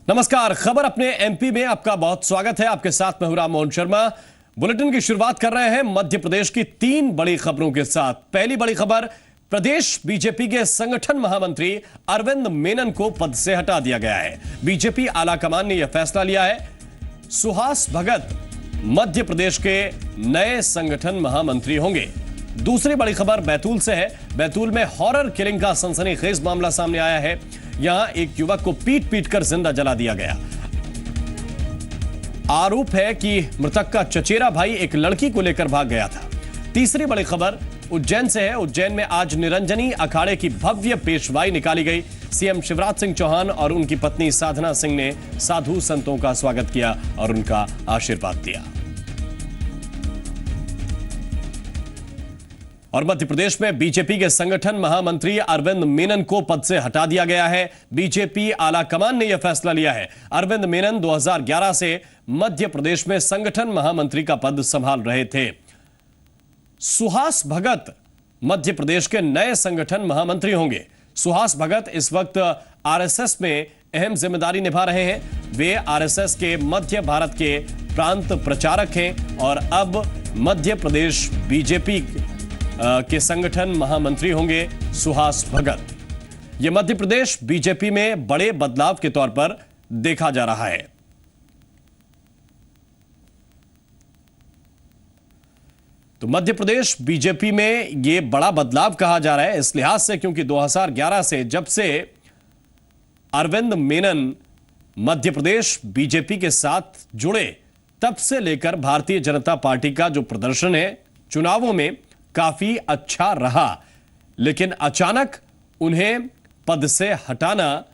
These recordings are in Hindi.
नमस्कार। खबर अपने एमपी में आपका बहुत स्वागत है। आपके साथ मैं हूं राम मोहन शर्मा। बुलेटिन की शुरुआत कर रहे हैं मध्य प्रदेश की 3 बड़ी खबरों के साथ। पहली बड़ी खबर, प्रदेश बीजेपी के संगठन महामंत्री अरविंद मेनन को पद से हटा दिया गया है। बीजेपी आलाकमान ने यह फैसला लिया है। सुहास भगत मध्य प्रदेश के नए संगठन महामंत्री होंगे। दूसरी बड़ी खबर बैतूल से है। बैतूल में हॉरर किलिंग का सनसनीखेज मामला सामने आया है। यहां एक युवक को पीट पीट कर जिंदा जला दिया गया। आरोप है कि मृतक का चचेरा भाई एक लड़की को लेकर भाग गया था। तीसरी बड़ी खबर उज्जैन से है। उज्जैन में आज निरंजनी अखाड़े की भव्य पेशवाई निकाली गई। सीएम शिवराज सिंह चौहान और उनकी पत्नी साधना सिंह ने साधु संतों का स्वागत किया और उनका आशीर्वाद दिया। और मध्य प्रदेश में बीजेपी के संगठन महामंत्री अरविंद मेनन को पद से हटा दिया गया है। बीजेपी आलाकमान ने यह फैसला लिया है। अरविंद मेनन 2011 से मध्य प्रदेश में संगठन महामंत्री का पद संभाल रहे थे। सुहास भगत मध्य प्रदेश के नए संगठन महामंत्री होंगे। सुहास भगत इस वक्त आरएसएस में अहम जिम्मेदारी निभा रहे हैं। वे आरएसएस के मध्य भारत के प्रांत प्रचारक हैं और अब मध्य प्रदेश बीजेपी के संगठन महामंत्री होंगे सुहास भगत। यह मध्य प्रदेश बीजेपी में बड़े बदलाव के तौर पर देखा जा रहा है। तो मध्य प्रदेश बीजेपी में यह बड़ा बदलाव कहा जा रहा है इस लिहाज से क्योंकि 2011 से जब से अरविंद मेनन मध्य प्रदेश बीजेपी के साथ जुड़े तब से लेकर भारतीय जनता पार्टी का जो प्रदर्शन है चुनावों में काफी अच्छा रहा, लेकिन अचानक उन्हें पद से हटाना,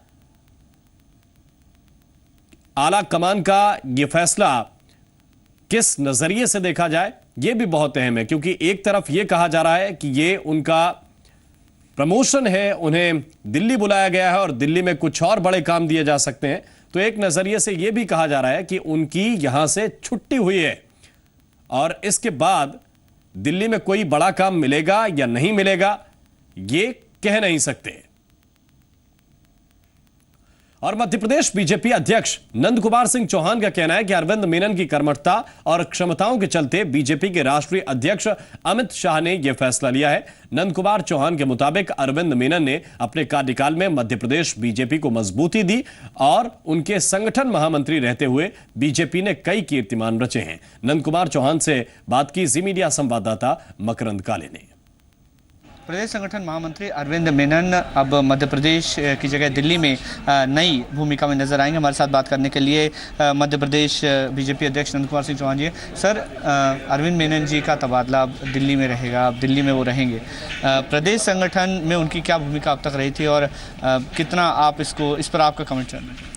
आला कमान का यह फैसला किस नजरिए से देखा जाए यह भी बहुत अहम है। क्योंकि एक तरफ यह कहा जा रहा है कि यह उनका प्रमोशन है, उन्हें दिल्ली बुलाया गया है और दिल्ली में कुछ और बड़े काम दिए जा सकते हैं। तो एक नजरिए से यह भी कहा जा रहा है कि उनकी यहां से छुट्टी हुई है और इसके बाद दिल्ली में कोई बड़ा काम मिलेगा या नहीं मिलेगा ये कह नहीं सकते। और मध्य प्रदेश बीजेपी अध्यक्ष नंद कुमार सिंह चौहान का कहना है कि अरविंद मेनन की कर्मठता और क्षमताओं के चलते बीजेपी के राष्ट्रीय अध्यक्ष अमित शाह ने यह फैसला लिया है। नंद कुमार चौहान के मुताबिक अरविंद मेनन ने अपने कार्यकाल में मध्य प्रदेश बीजेपी को मजबूती दी और उनके संगठन महामंत्री रहते हुए बीजेपी ने कई कीर्तिमान रचे हैं। नंद कुमार चौहान से बात की जी मीडिया संवाददाता मकरंद काले ने। प्रदेश संगठन महामंत्री अरविंद मेनन अब मध्य प्रदेश की जगह दिल्ली में नई भूमिका में नजर आएंगे। हमारे साथ बात करने के लिए मध्य प्रदेश बीजेपी अध्यक्ष नंद कुमार सिंह चौहान जी। सर, अरविंद मेनन जी का तबादला अब दिल्ली में रहेगा, अब दिल्ली में वो रहेंगे। प्रदेश संगठन में उनकी क्या भूमिका अब तक रही थी और कितना आप इस पर आपका कमेंट करना चाहिए?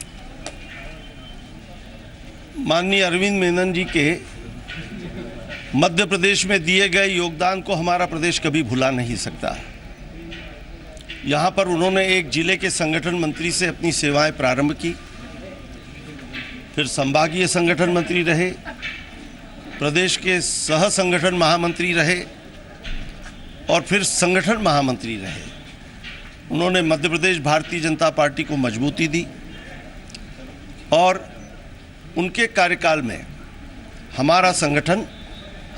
माननीय अरविंद मेनन जी के मध्य प्रदेश में दिए गए योगदान को हमारा प्रदेश कभी भुला नहीं सकता। यहाँ पर उन्होंने एक जिले के संगठन मंत्री से अपनी सेवाएं प्रारंभ की, फिर संभागीय संगठन मंत्री रहे, प्रदेश के सह संगठन महामंत्री रहे और फिर संगठन महामंत्री रहे। उन्होंने मध्य प्रदेश भारतीय जनता पार्टी को मजबूती दी और उनके कार्यकाल में हमारा संगठन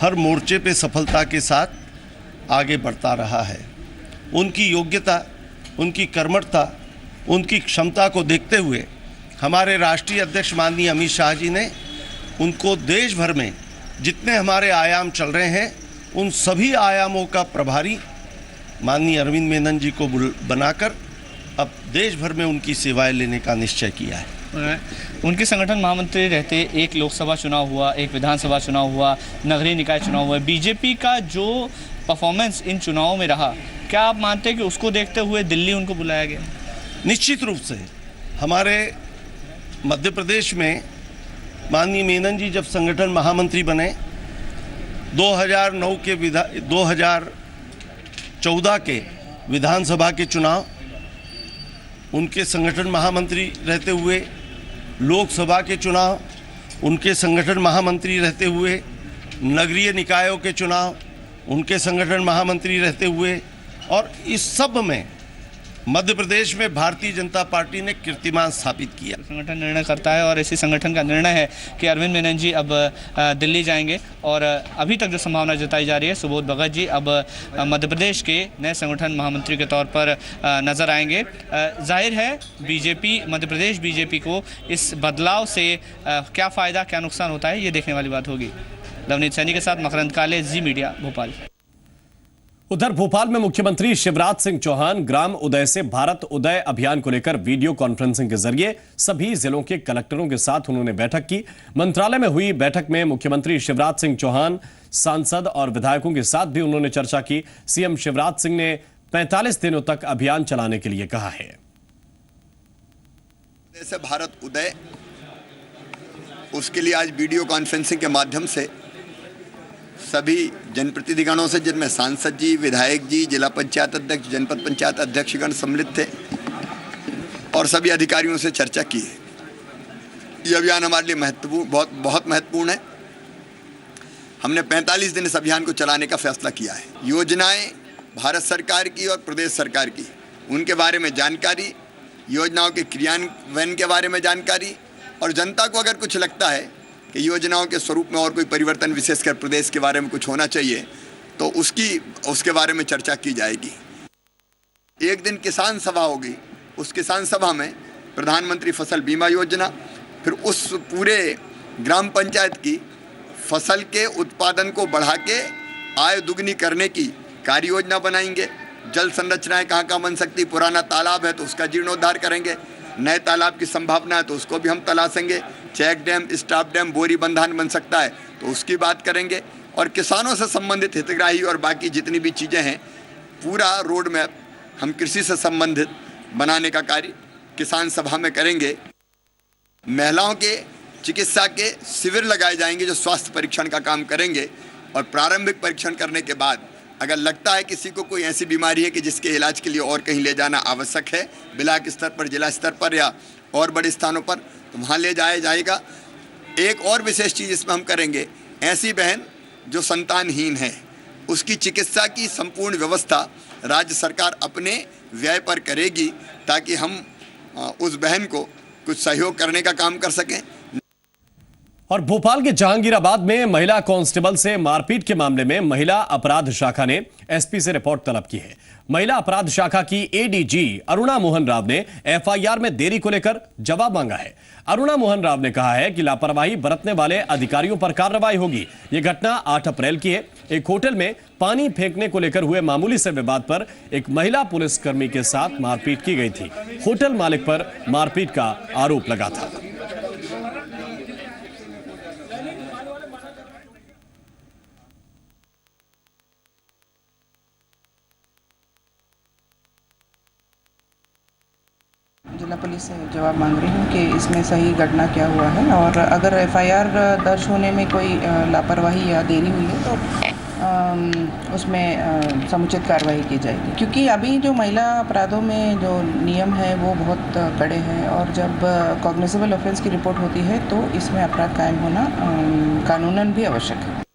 हर मोर्चे पे सफलता के साथ आगे बढ़ता रहा है। उनकी योग्यता, उनकी कर्मठता, उनकी क्षमता को देखते हुए हमारे राष्ट्रीय अध्यक्ष माननीय अमित शाह जी ने उनको देश भर में जितने हमारे आयाम चल रहे हैं उन सभी आयामों का प्रभारी माननीय अरविंद मेनन जी को बनाकर अब देश भर में उनकी सेवाएं लेने का निश्चय किया है। उनके संगठन महामंत्री रहते एक लोकसभा चुनाव हुआ, एक विधानसभा चुनाव हुआ, नगरीय निकाय चुनाव हुआ। बीजेपी का जो परफॉर्मेंस इन चुनावों में रहा, क्या आप मानते हैं कि उसको देखते हुए दिल्ली उनको बुलाया गया? निश्चित रूप से हमारे मध्य प्रदेश में माननीय मेनन जी जब संगठन महामंत्री बने 2014 के विधानसभा के चुनाव, उनके संगठन महामंत्री रहते हुए लोकसभा के चुनाव, उनके संगठन महामंत्री रहते हुए नगरीय निकायों के चुनाव, उनके संगठन महामंत्री रहते हुए, और इस सब में मध्य प्रदेश में भारतीय जनता पार्टी ने कीर्तिमान स्थापित किया। संगठन निर्णय करता है और इसी संगठन का निर्णय है कि अरविंद मेनन जी अब दिल्ली जाएंगे और अभी तक जो संभावना जताई जा रही है सुबोध भगत जी अब मध्य प्रदेश के नए संगठन महामंत्री के तौर पर नजर आएंगे। जाहिर है बीजेपी मध्य प्रदेश बीजेपी को इस बदलाव से क्या फ़ायदा क्या नुकसान होता है ये देखने वाली बात होगी। लवनीत सैनी के साथ मकरंद काले, जी मीडिया, भोपाल। उधर भोपाल में मुख्यमंत्री शिवराज सिंह चौहान ग्राम उदय से भारत उदय अभियान को लेकर वीडियो कॉन्फ्रेंसिंग के जरिए सभी जिलों के कलेक्टरों के साथ उन्होंने बैठक की। मंत्रालय में हुई बैठक में मुख्यमंत्री शिवराज सिंह चौहान सांसद और विधायकों के साथ भी उन्होंने चर्चा की। सीएम शिवराज सिंह ने 45 दिनों तक अभियान चलाने के लिए कहा है। जैसे भारत उदय, उसके लिए आज वीडियो कॉन्फ्रेंसिंग के माध्यम से सभी जनप्रतिनिधिगणों से, जिनमें सांसद जी, विधायक जी, जिला पंचायत अध्यक्ष, जनपद पंचायत अध्यक्षगण सम्मिलित थे और सभी अधिकारियों से चर्चा की है। ये अभियान हमारे लिए बहुत महत्वपूर्ण है। हमने 45 दिन इस अभियान को चलाने का फैसला किया है। योजनाएं भारत सरकार की और प्रदेश सरकार की, उनके बारे में जानकारी, योजनाओं के क्रियान्वयन के बारे में जानकारी, और जनता को अगर कुछ लगता है कि योजनाओं के स्वरूप में और कोई परिवर्तन, विशेषकर प्रदेश के बारे में कुछ होना चाहिए, तो उसके बारे में चर्चा की जाएगी। एक दिन किसान सभा होगी। उस किसान सभा में प्रधानमंत्री फसल बीमा योजना, फिर उस पूरे ग्राम पंचायत की फसल के उत्पादन को बढ़ा के आय दुगनी करने की कार्य योजना बनाएंगे। जल संरचनाएं कहाँ कहाँ बन सकती, पुराना तालाब है तो उसका जीर्णोद्धार करेंगे, नए तालाब की संभावना है तो उसको भी हम तलाशेंगे, चेक डैम, स्टॉप डैम, बोरी बंधान बन सकता है तो उसकी बात करेंगे, और किसानों से संबंधित हितग्राही और बाकी जितनी भी चीज़ें हैं, पूरा रोड मैप हम कृषि से संबंधित बनाने का कार्य किसान सभा में करेंगे। महिलाओं के चिकित्सा के शिविर लगाए जाएंगे जो स्वास्थ्य परीक्षण का काम करेंगे, और प्रारंभिक परीक्षण करने के बाद अगर लगता है किसी को कोई ऐसी बीमारी है कि जिसके इलाज के लिए और कहीं ले जाना आवश्यक है, ब्लॉक स्तर पर, जिला स्तर पर या और बड़े स्थानों पर, तो वहाँ ले जाया जाएगा। एक और विशेष चीज़ इसमें हम करेंगे, ऐसी बहन जो संतानहीन है उसकी चिकित्सा की संपूर्ण व्यवस्था राज्य सरकार अपने व्यय पर करेगी, ताकि हम उस बहन को कुछ सहयोग करने का काम कर सकें। और भोपाल के जहांगीराबाद में महिला कांस्टेबल से मारपीट के मामले में महिला अपराध शाखा ने एसपी से रिपोर्ट तलब की है। महिला अपराध शाखा की एडीजी अरुणा मोहन राव ने एफआईआर में देरी को लेकर जवाब मांगा है। अरुणा मोहन राव ने कहा है कि लापरवाही बरतने वाले अधिकारियों पर कार्रवाई होगी। यह घटना 8 अप्रैल की है। एक होटल में पानी फेंकने को लेकर हुए मामूली से विवाद पर एक महिला पुलिसकर्मी के साथ मारपीट की गई थी। होटल मालिक पर मारपीट का आरोप लगा था। जिला पुलिस से जवाब मांग रही हूँ कि इसमें सही घटना क्या हुआ है, और अगर एफआईआर दर्ज होने में कोई लापरवाही या देरी हुई है तो उसमें समुचित कार्रवाई की जाएगी। क्योंकि अभी जो महिला अपराधों में जो नियम है वो बहुत कड़े हैं, और जब कॉग्निजेबल ऑफेंस की रिपोर्ट होती है तो इसमें अपराध कायम होना कानूनन भी आवश्यक है।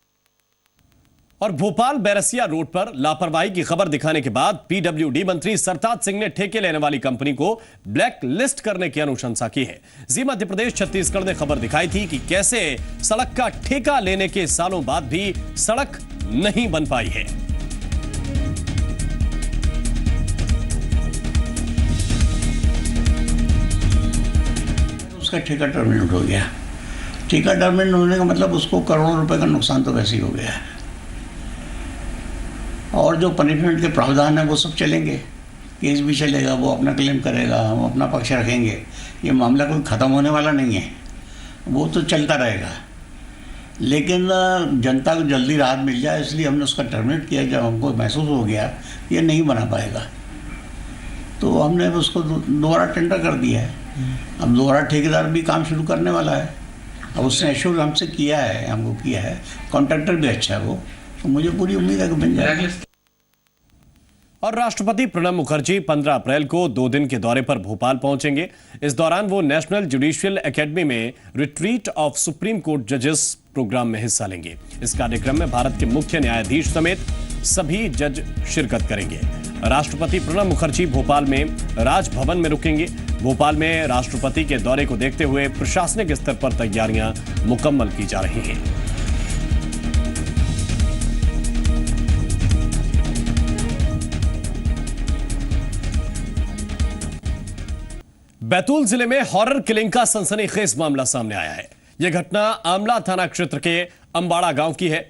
और भोपाल बैरसिया रोड पर लापरवाही की खबर दिखाने के बाद पीडब्ल्यूडी मंत्री सरताज सिंह ने ठेके लेने वाली कंपनी को ब्लैक लिस्ट करने की अनुशंसा की है। जी मध्य प्रदेश छत्तीसगढ़ ने खबर दिखाई थी कि कैसे सड़क का ठेका लेने के सालों बाद भी सड़क नहीं बन पाई है। उसका ठेका टर्मिनेट हो गया। ठेका टर्मिनेट होने का मतलब उसको करोड़ों रुपए का नुकसान तो वैसे ही हो गया है, और जो पनिशमेंट के प्रावधान है वो सब चलेंगे। केस भी चलेगा, वो अपना क्लेम करेगा, हम अपना पक्ष रखेंगे। ये मामला कोई ख़त्म होने वाला नहीं है, वो तो चलता रहेगा। लेकिन जनता को जल्दी राहत मिल जाए इसलिए हमने उसका टर्मिनेट किया। जब हमको महसूस हो गया ये नहीं बना पाएगा तो हमने उसको दोबारा टेंडर कर दिया है। अब दोबारा ठेकेदार भी काम शुरू करने वाला है। अब उसने एश्योर हमसे किया है, हमको किया है, कॉन्ट्रैक्टर भी अच्छा है वो, तो मुझे पूरी उम्मीद है कि बन जाएगा। और राष्ट्रपति प्रणब मुखर्जी 15 अप्रैल को 2 दिन के दौरे पर भोपाल पहुंचेंगे। इस दौरान वो नेशनल जुडिशियल एकेडमी में रिट्रीट ऑफ सुप्रीम कोर्ट जजेस प्रोग्राम में हिस्सा लेंगे। इस कार्यक्रम में भारत के मुख्य न्यायाधीश समेत सभी जज शिरकत करेंगे। राष्ट्रपति प्रणब मुखर्जी भोपाल में राजभवन में रुकेंगे। भोपाल में राष्ट्रपति के दौरे को देखते हुए प्रशासनिक स्तर पर तैयारियां मुकम्मल की जा रही हैं। बैतूल जिले में हॉरर किलिंग का सनसनीखेज मामला सामने आया है। यह घटना आमला थाना क्षेत्र के अंबाड़ा गांव की है,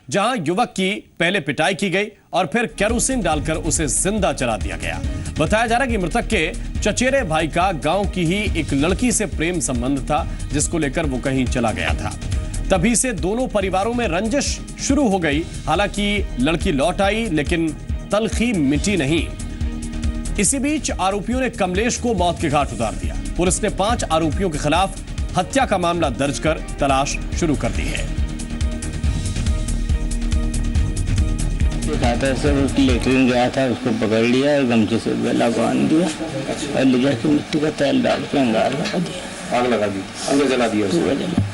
जहां युवक की पहले पिटाई की गई और फिर केरोसिन डालकर उसे जिंदा जला दिया गया। बताया जा रहा है कि मृतक के चचेरे भाई का गांव की ही एक लड़की से प्रेम संबंध था, जिसको लेकर वो कहीं चला गया था। तभी से दोनों परिवारों में रंजिश शुरू हो गई। हालांकि लड़की लौट आई, लेकिन तलखी मिटी नहीं। इसी बीच आरोपियों ने कमलेश को मौत के घाट उतार दिया। पुलिस ने 5 आरोपियों के खिलाफ हत्या का मामला दर्ज कर तलाश शुरू कर दी है। लेटरिन गया था, उसको पकड़ लिया और गमछे से गला बांध दिया और ले जाकर मिट्टी का तेल डाल के अंगार लगा दिया। आग लगा दी, पूरा जला दिया,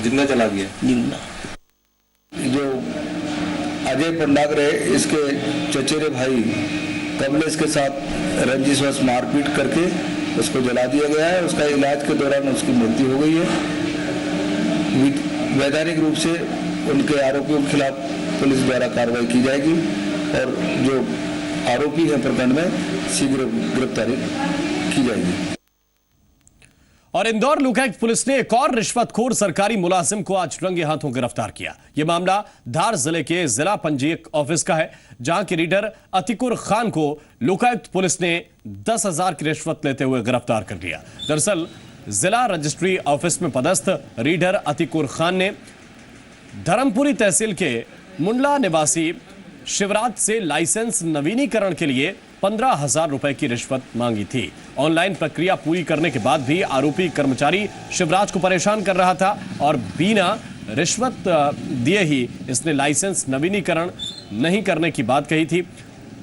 जिंदा जला दिया। जिंदा। जो अजय पंडाग रहे, इसके चचेरे भाई कमलेश के साथ रंजिशवश मारपीट करके उसको जला दिया गया है। उसका इलाज के दौरान उसकी मृत्यु हो गई है। वैधानिक रूप से उनके आरोपियों के खिलाफ पुलिस द्वारा कार्रवाई की जाएगी और जो आरोपी हैं प्रकरण में शीघ्र गिरफ्तारी की जाएगी। और इंदौर लोकायुक्त पुलिस ने एक और रिश्वतखोर सरकारी मुलाजिम को आज रंगे हाथों गिरफ्तार किया। यह मामला धार जिले के जिला पंजीयक ऑफिस का है, जहां के रीडर अतिकुर खान को लोकायुक्त पुलिस ने 10,000 की रिश्वत लेते हुए गिरफ्तार कर लिया। दरअसल जिला रजिस्ट्री ऑफिस में पदस्थ रीडर अतिकुर खान ने धर्मपुरी तहसील के मुंडला निवासी शिवराज से लाइसेंस नवीनीकरण के लिए 15,000 रुपए की रिश्वत मांगी थी। ऑनलाइन प्रक्रिया पूरी करने के बाद भी आरोपी कर्मचारी शिवराज को परेशान कर रहा था और बिना रिश्वत दिए ही इसने लाइसेंस नवीनीकरण नहीं करने की बात कही थी,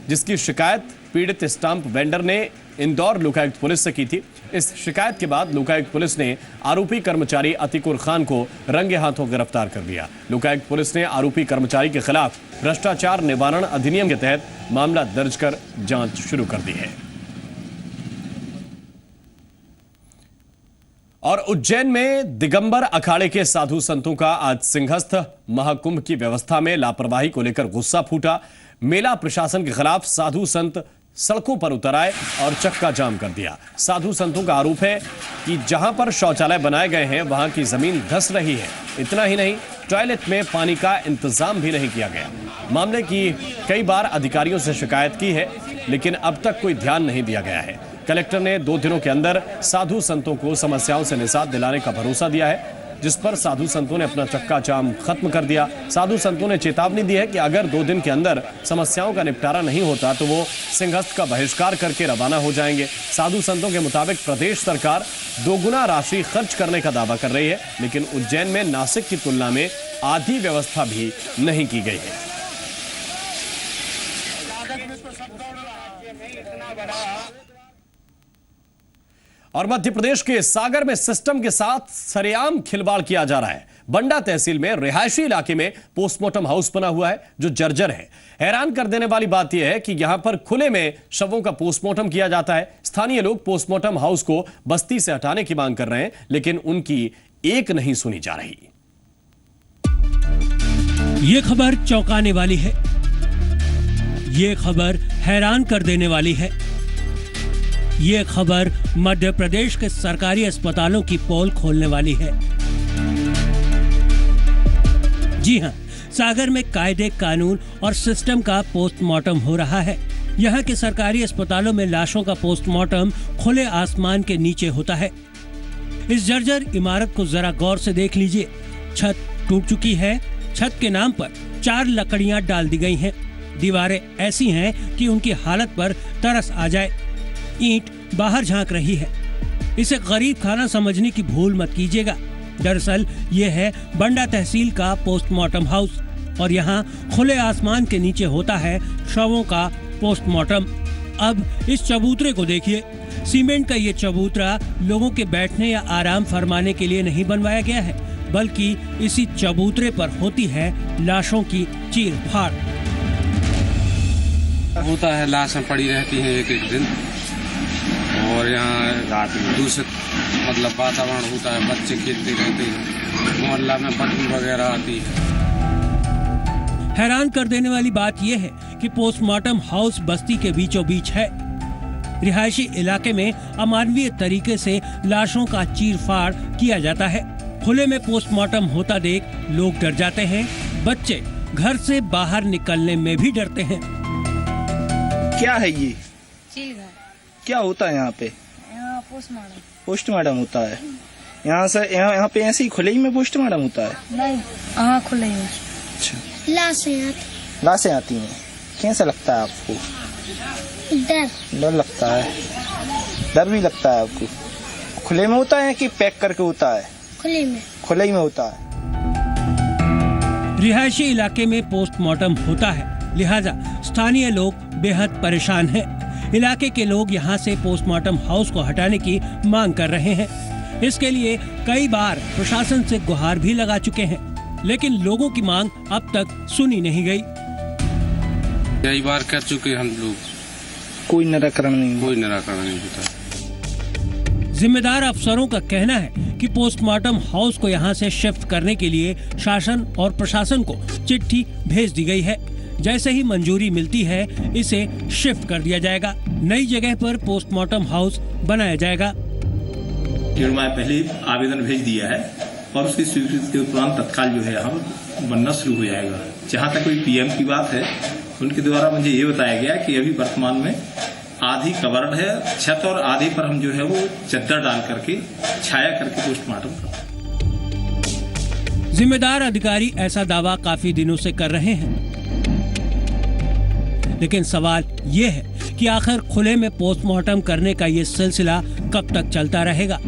जिसकी शिकायत पीड़ित स्टाम्प वेंडर ने इंदौर लोकायुक्त पुलिस से की थी। इस शिकायत के बाद लोकायुक्त पुलिस ने आरोपी कर्मचारी अतिकुर खान को रंगे हाथों गिरफ्तार कर लिया। लोकायुक्त पुलिस ने आरोपी कर्मचारी के खिलाफ भ्रष्टाचार निवारण अधिनियम के तहत मामला दर्ज कर जांच शुरू कर दी है। और उज्जैन में दिगंबर अखाड़े के साधु संतों का आज सिंहस्थ महाकुंभ की व्यवस्था में लापरवाही को लेकर गुस्सा फूटा। मेला प्रशासन के खिलाफ साधु संत सड़कों पर उतर आए और चक्का जाम कर दिया। साधु संतों का आरोप है कि जहां पर शौचालय बनाए गए हैं वहां की जमीन धंस रही है। इतना ही नहीं, टॉयलेट में पानी का इंतजाम भी नहीं किया गया। मामले की कई बार अधिकारियों से शिकायत की है, लेकिन अब तक कोई ध्यान नहीं दिया गया है। कलेक्टर ने 2 दिनों के अंदर साधु संतों को समस्याओं से निजात दिलाने का भरोसा दिया है, जिस पर साधु संतों ने अपना चक्का जाम खत्म कर दिया। साधु संतों ने चेतावनी दी है कि अगर 2 दिन के अंदर समस्याओं का निपटारा नहीं होता तो वो सिंहस्थ का बहिष्कार करके रवाना हो जाएंगे। साधु संतों के मुताबिक प्रदेश सरकार 2 गुना राशि खर्च करने का दावा कर रही है, लेकिन उज्जैन में नासिक की तुलना में आधी व्यवस्था भी नहीं की गई है। और मध्य प्रदेश के सागर में सिस्टम के साथ सरेआम खिलवाड़ किया जा रहा है। बंडा तहसील में रिहायशी इलाके में पोस्टमार्टम हाउस बना हुआ है जो जर्जर है। हैरान कर देने वाली बात यह है कि यहां पर खुले में शवों का पोस्टमार्टम किया जाता है। स्थानीय लोग पोस्टमार्टम हाउस को बस्ती से हटाने की मांग कर रहे हैं, लेकिन उनकी एक नहीं सुनी जा रही। ये खबर चौंकाने वाली है, ये खबर हैरान कर देने वाली है। ये खबर मध्य प्रदेश के सरकारी अस्पतालों की पोल खोलने वाली है। जी हां, सागर में कायदे कानून और सिस्टम का पोस्टमार्टम हो रहा है। यहां के सरकारी अस्पतालों में लाशों का पोस्टमार्टम खुले आसमान के नीचे होता है। इस जर्जर इमारत को जरा गौर से देख लीजिए। छत टूट चुकी है। छत के नाम पर 4 लकड़ियां डाल दी गई हैं। दीवारें ऐसी हैं कि उनकी हालत पर तरस आ जाए। ईंट बाहर झांक रही है। इसे गरीब खाना समझने की भूल मत कीजिएगा। दरअसल ये है बंडा तहसील का पोस्टमार्टम हाउस और यहाँ खुले आसमान के नीचे होता है शवों का पोस्टमार्टम। अब इस चबूतरे को देखिए। सीमेंट का ये चबूतरा लोगों के बैठने या आराम फरमाने के लिए नहीं बनवाया गया है, बल्कि इसी चबूतरे पर होती है लाशों की चीर फाड़। होता है, लाशें पड़ी रहती हैं एक एक दिन, और यहाँ दूषित मतलब वातावरण होता है, बच्चे खेलते रहते हैं, मोहल्ला में बदबू वगैरह आती है। हैरान कर देने वाली बात यह है कि पोस्टमार्टम हाउस बस्ती के बीचों बीच है। रिहायशी इलाके में अमानवीय तरीके से लाशों का चीर-फाड़ किया जाता है। खुले में पोस्टमार्टम होता देख लोग डर जाते हैं, बच्चे घर से बाहर निकलने में भी डरते हैं। क्या है ये? चीलघर। क्या होता है यहाँ पे? यहाँ पोस्टमार्टम। पोस्टमार्टम होता है यहाँ से? यहाँ पे ऐसे ही खुले ही में पोस्टमार्टम होता है? नहीं, हाँ खुले ही। अच्छा, लाशें आती हैं। कैसा लगता है आपको? डर लगता है? डर भी लगता है आपको? खुले में होता है कि पैक करके होता है? खुले ही में होता है। रिहायशी इलाके में पोस्टमार्टम होता है, लिहाजा स्थानीय लोग बेहद परेशान हैं। इलाके के लोग यहां से पोस्टमार्टम हाउस को हटाने की मांग कर रहे हैं। इसके लिए कई बार प्रशासन से गुहार भी लगा चुके हैं, लेकिन लोगों की मांग अब तक सुनी नहीं गई। कई बार कर चुके हम लोग, कोई निराकरण नहीं होता। जिम्मेदार अफसरों का कहना है कि पोस्टमार्टम हाउस को यहां से शिफ्ट करने के लिए शासन और प्रशासन को चिट्ठी भेज दी गई है। जैसे ही मंजूरी मिलती है, इसे शिफ्ट कर दिया जाएगा। नई जगह पर पोस्टमार्टम हाउस बनाया जाएगा। पहले आवेदन भेज दिया है और उसकी स्वीकृति के उपरांत तत्काल जो है यहाँ बनना शुरू हो जाएगा। जहाँ तक कोई पीएम की बात है, उनके द्वारा मुझे ये बताया गया कि अभी वर्तमान में आधी कवर्ड है छत और आधे पर हम जो है वो चद्दर डाल करके छाया करके पोस्टमार्टम करते हैं। जिम्मेदार अधिकारी ऐसा दावा काफी दिनों से कर रहे हैं, लेकिन सवाल ये है कि आखिर खुले में पोस्टमार्टम करने का ये सिलसिला कब तक चलता रहेगा?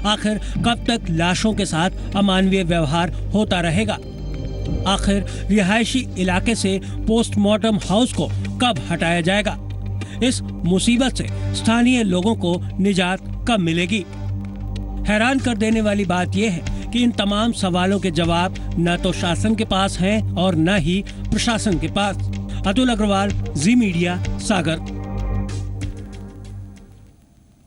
आखिर कब तक लाशों के साथ अमानवीय व्यवहार होता रहेगा? आखिर रिहायशी इलाके से पोस्टमार्टम हाउस को कब हटाया जाएगा? इस मुसीबत से स्थानीय लोगों को निजात कब मिलेगी? हैरान कर देने वाली बात यह है कि इन तमाम सवालों के जवाब न तो शासन के पास हैं और न ही प्रशासन के पास। अतुल अग्रवाल, जी मीडिया, सागर।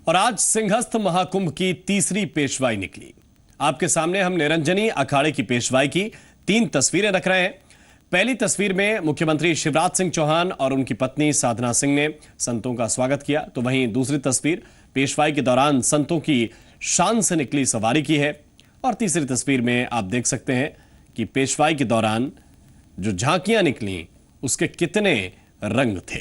और आज सिंहस्थ महाकुंभ की तीसरी पेशवाई निकली। आपके सामने हम निरंजनी अखाड़े की पेशवाई की 3 तस्वीरें रख रहे हैं। पहली तस्वीर में मुख्यमंत्री शिवराज सिंह चौहान और उनकी पत्नी साधना सिंह ने संतों का स्वागत किया, तो वहीं दूसरी तस्वीर पेशवाई के दौरान संतों की शान से निकली सवारी की है। और तीसरी तस्वीर में आप देख सकते हैं कि पेशवाई के दौरान जो झांकियां निकली उसके कितने रंग थे।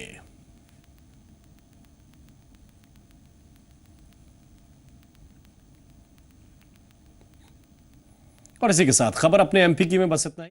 और इसी के साथ खबर अपने एमपी की में बस इतना ही।